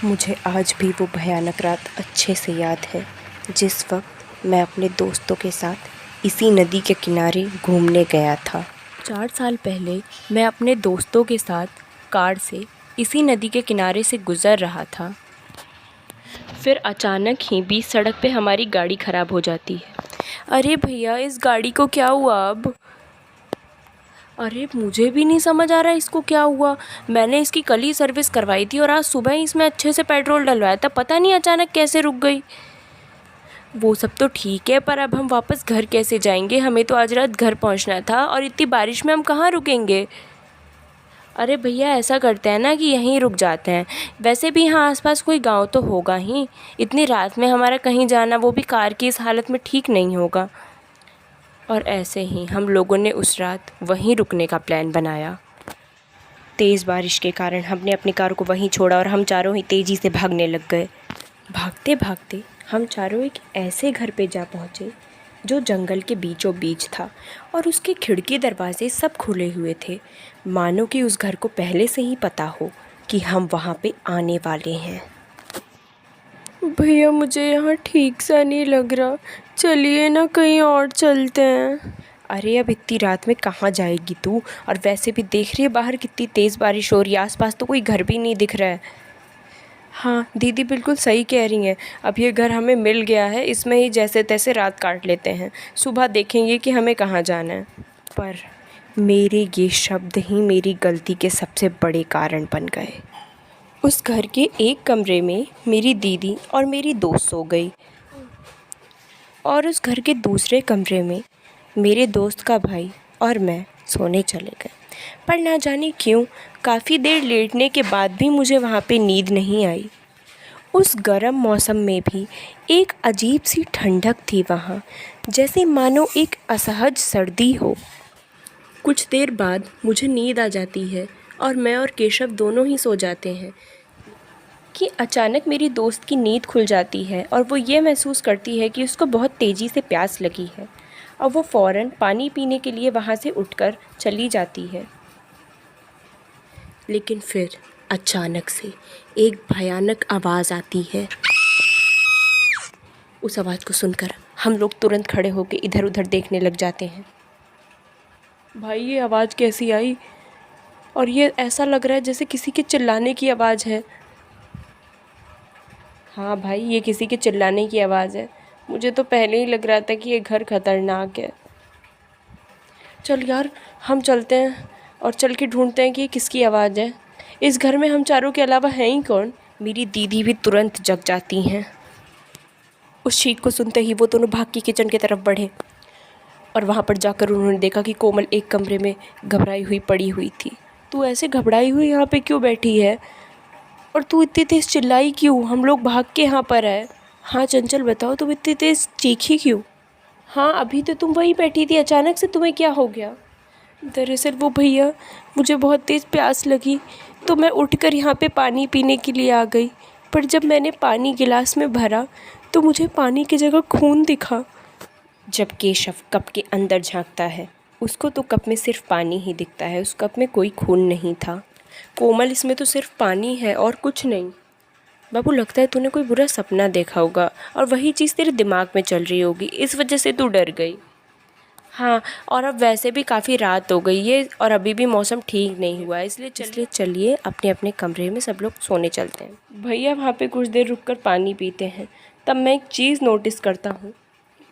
मुझे आज भी वो भयानक रात अच्छे से याद है, जिस वक्त मैं अपने दोस्तों के साथ इसी नदी के किनारे घूमने गया था। 4 साल पहले मैं अपने दोस्तों के साथ कार से इसी नदी के किनारे से गुज़र रहा था। फिर अचानक ही बीच सड़क पे हमारी गाड़ी ख़राब हो जाती है। अरे भैया, इस गाड़ी को क्या हुआ अब? अरे मुझे भी नहीं समझ आ रहा इसको क्या हुआ। मैंने इसकी कल ही सर्विस करवाई थी और आज सुबह ही इसमें अच्छे से पेट्रोल डलवाया था, पता नहीं अचानक कैसे रुक गई। वो सब तो ठीक है, पर अब हम वापस घर कैसे जाएंगे? हमें तो आज रात घर पहुंचना था और इतनी बारिश में हम कहाँ रुकेंगे? अरे भैया, ऐसा करते हैं ना कि यहीं रुक जाते हैं। वैसे भी यहाँ आसपास कोई गांव तो होगा ही। इतनी रात में हमारा कहीं जाना, वो भी कार की इस हालत में, ठीक नहीं होगा। और ऐसे ही हम लोगों ने उस रात वहीं रुकने का प्लान बनाया। तेज़ बारिश के कारण हमने अपनी कार को वहीं छोड़ा और हम चारों ही तेज़ी से भागने लग गए। भागते भागते हम चारों एक ऐसे घर पे जा पहुँचे जो जंगल के बीचों बीच था और उसके खिड़की दरवाजे सब खुले हुए थे, मानो कि उस घर को पहले से ही पता हो कि हम वहाँ पे आने वाले हैं। भैया, मुझे यहाँ ठीक सा नहीं लग रहा, चलिए ना कहीं और चलते हैं। अरे अब इतनी रात में कहाँ जाएगी तू? और वैसे भी देख रही है बाहर कितनी तेज़ बारिश हो रही है, आसपास तो कोई घर भी नहीं दिख रहा है। हाँ दीदी, बिल्कुल सही कह रही हैं। अब ये घर हमें मिल गया है, इसमें ही जैसे तैसे रात काट लेते हैं, सुबह देखेंगे कि हमें कहाँ जाना है। पर मेरे ये शब्द ही मेरी गलती के सबसे बड़े कारण बन गए। उस घर के एक कमरे में मेरी दीदी और मेरी दोस्त सो गई और उस घर के दूसरे कमरे में मेरे दोस्त का भाई और मैं सोने चले गए। पर ना जाने क्यों काफ़ी देर लेटने के बाद भी मुझे वहाँ पे नींद नहीं आई। उस गर्म मौसम में भी एक अजीब सी ठंडक थी वहाँ, जैसे मानो एक असहज सर्दी हो। कुछ देर बाद मुझे नींद आ जाती है और मैं और केशव दोनों ही सो जाते हैं कि अचानक मेरी दोस्त की नींद खुल जाती है और वो ये महसूस करती है कि उसको बहुत तेज़ी से प्यास लगी है और वो फ़ौरन पानी पीने के लिए वहाँ से उठकर चली जाती है। लेकिन फिर अचानक से एक भयानक आवाज़ आती है। उस आवाज़ को सुनकर हम लोग तुरंत खड़े होकर इधर उधर देखने लग जाते हैं। भाई, ये आवाज़ कैसी आई? और ये ऐसा लग रहा है जैसे किसी के चिल्लाने की आवाज़ है। हाँ भाई, ये किसी के चिल्लाने की आवाज़ है। मुझे तो पहले ही लग रहा था कि ये घर ख़तरनाक है। चल यार, हम चलते हैं और चल के ढूंढते हैं कि ये किसकी आवाज़ है। इस घर में हम चारों के अलावा है ही कौन? मेरी दीदी भी तुरंत जग जाती हैं। उस चीख को सुनते ही वो दोनों भाग के किचन की तरफ बढ़े और वहाँ पर जाकर उन्होंने देखा कि कोमल एक कमरे में घबराई हुई पड़ी हुई थी। तू ऐसे घबराई हुई यहाँ पे क्यों बैठी है? और तू इतनी तेज़ चिल्लाई क्यों? हम लोग भाग के यहाँ पर आए। हाँ चंचल, बताओ तुम इतनी तेज़ चीखी क्यों? हाँ, अभी तो तुम वहीं बैठी थी, अचानक से तुम्हें क्या हो गया? दरअसल वो भैया, मुझे बहुत तेज़ प्यास लगी तो मैं उठकर यहाँ पे पानी पीने के लिए आ गई। पर जब मैंने पानी गिलास में भरा तो मुझे पानी की जगह खून दिखा। जब केशव कप के अंदर झांकता है, उसको तो कप में सिर्फ पानी ही दिखता है, उस कप में कोई खून नहीं था। कोमल, इसमें तो सिर्फ पानी है और कुछ नहीं। बाबू, लगता है तूने कोई बुरा सपना देखा होगा और वही चीज़ तेरे दिमाग में चल रही होगी, इस वजह से तू डर गई। हाँ, और अब वैसे भी काफ़ी रात हो गई है और अभी भी मौसम ठीक नहीं हुआ है, इसलिए चलिए अपने अपने कमरे में सब लोग सोने चलते हैं। भैया वहाँ पे कुछ देर रुककर पानी पीते हैं। तब मैं एक चीज़ नोटिस करता हूँ,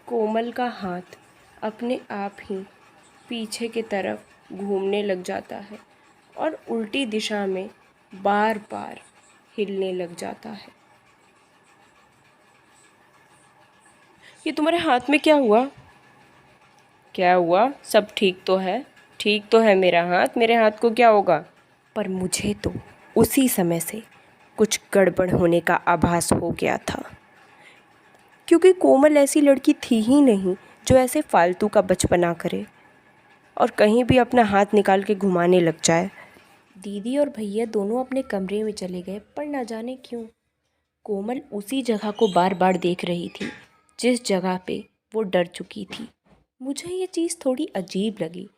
कोमल का हाथ अपने आप ही पीछे की तरफ घूमने लग जाता है और उल्टी दिशा में बार बार हिलने लग जाता है। ये तुम्हारे हाथ में क्या हुआ? क्या हुआ? सब ठीक तो है? ठीक तो है मेरा हाथ, मेरे हाथ को क्या होगा? पर मुझे तो उसी समय से कुछ गड़बड़ होने का आभास हो गया था, क्योंकि कोमल ऐसी लड़की थी ही नहीं जो ऐसे फालतू का बचपना करे और कहीं भी अपना हाथ निकाल के घुमाने लग जाए। दीदी और भैया दोनों अपने कमरे में चले गए, पर ना जाने क्यों कोमल उसी जगह को बार बार देख रही थी जिस जगह पे वो डर चुकी थी। मुझे ये चीज़ थोड़ी अजीब लगी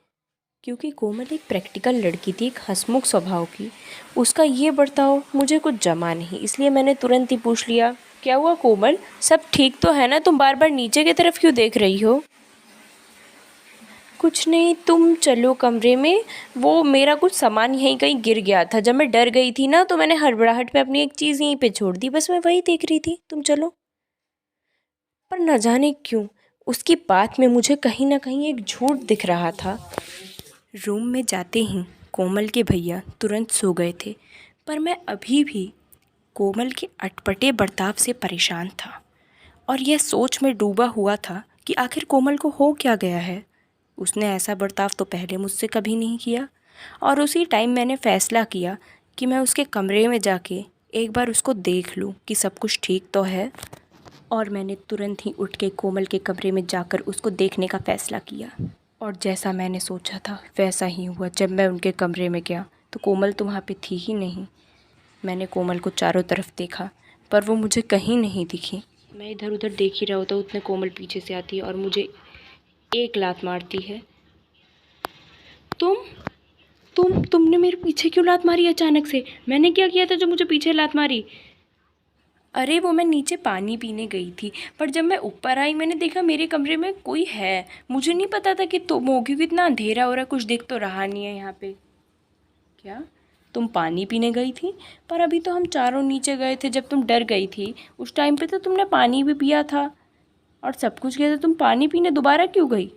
क्योंकि कोमल एक प्रैक्टिकल लड़की थी, एक हंसमुख स्वभाव की। उसका ये बर्ताव मुझे कुछ जमा नहीं, इसलिए मैंने तुरंत ही पूछ लिया, क्या हुआ कोमल, सब ठीक तो है ना? तुम बार बार नीचे की तरफ क्यों देख रही हो? कुछ नहीं, तुम चलो कमरे में। वो मेरा कुछ सामान यहीं कहीं गिर गया था, जब मैं डर गई थी ना तो मैंने हड़बड़ाहट में अपनी एक चीज़ यहीं पे छोड़ दी, बस मैं वही देख रही थी, तुम चलो। पर न जाने क्यों उसकी बात में मुझे कहीं ना कहीं एक झूठ दिख रहा था। रूम में जाते ही कोमल के भैया तुरंत सो गए थे, पर मैं अभी भी कोमल के अटपटे बर्ताव से परेशान था और यह सोच में डूबा हुआ था कि आखिर कोमल को हो क्या गया है। उसने ऐसा बर्ताव तो पहले मुझसे कभी नहीं किया। और उसी टाइम मैंने फ़ैसला किया कि मैं उसके कमरे में जाके एक बार उसको देख लूँ कि सब कुछ ठीक तो है। और मैंने तुरंत ही उठ के कोमल के कमरे में जाकर उसको देखने का फ़ैसला किया। और जैसा मैंने सोचा था वैसा ही हुआ। जब मैं उनके कमरे में गया तो कोमल तो वहाँ पे थी ही नहीं। मैंने कोमल को चारों तरफ देखा पर वो मुझे कहीं नहीं दिखी। मैं इधर उधर देख ही रहा होता, उतने कोमल पीछे से आती है और मुझे एक लात मारती है। तुमने मेरे पीछे क्यों लात मारी अचानक से? मैंने क्या किया था जो मुझे पीछे लात मारी? अरे वो मैं नीचे पानी पीने गई थी, पर जब मैं ऊपर आई मैंने देखा मेरे कमरे में कोई है। मुझे नहीं पता था कि तुम हो, क्योंकि इतना अंधेरा हो रहा है, कुछ दिख तो रहा नहीं है यहाँ पे। क्या तुम पानी पीने गई थी? पर अभी तो हम चारों नीचे गए थे जब तुम डर गई थी। उस टाइम पे तो तुमने पानी भी पिया था और सब कुछ किया था, तुम पानी पीने दोबारा क्यों गई?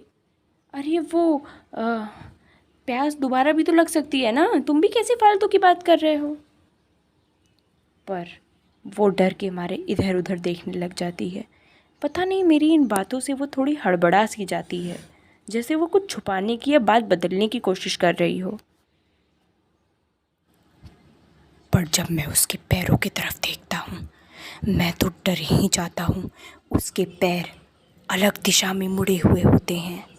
अरे वो प्यास दोबारा भी तो लग सकती है ना, तुम भी कैसे फालतू की बात कर रहे हो? पर वो डर के मारे इधर उधर देखने लग जाती है। पता नहीं मेरी इन बातों से वो थोड़ी हड़बड़ा सी जाती है, जैसे वो कुछ छुपाने की या बात बदलने की कोशिश कर रही हो। पर जब मैं उसके पैरों की तरफ देखता हूँ मैं तो डर ही जाता हूँ। उसके पैर अलग दिशा में मुड़े हुए होते हैं।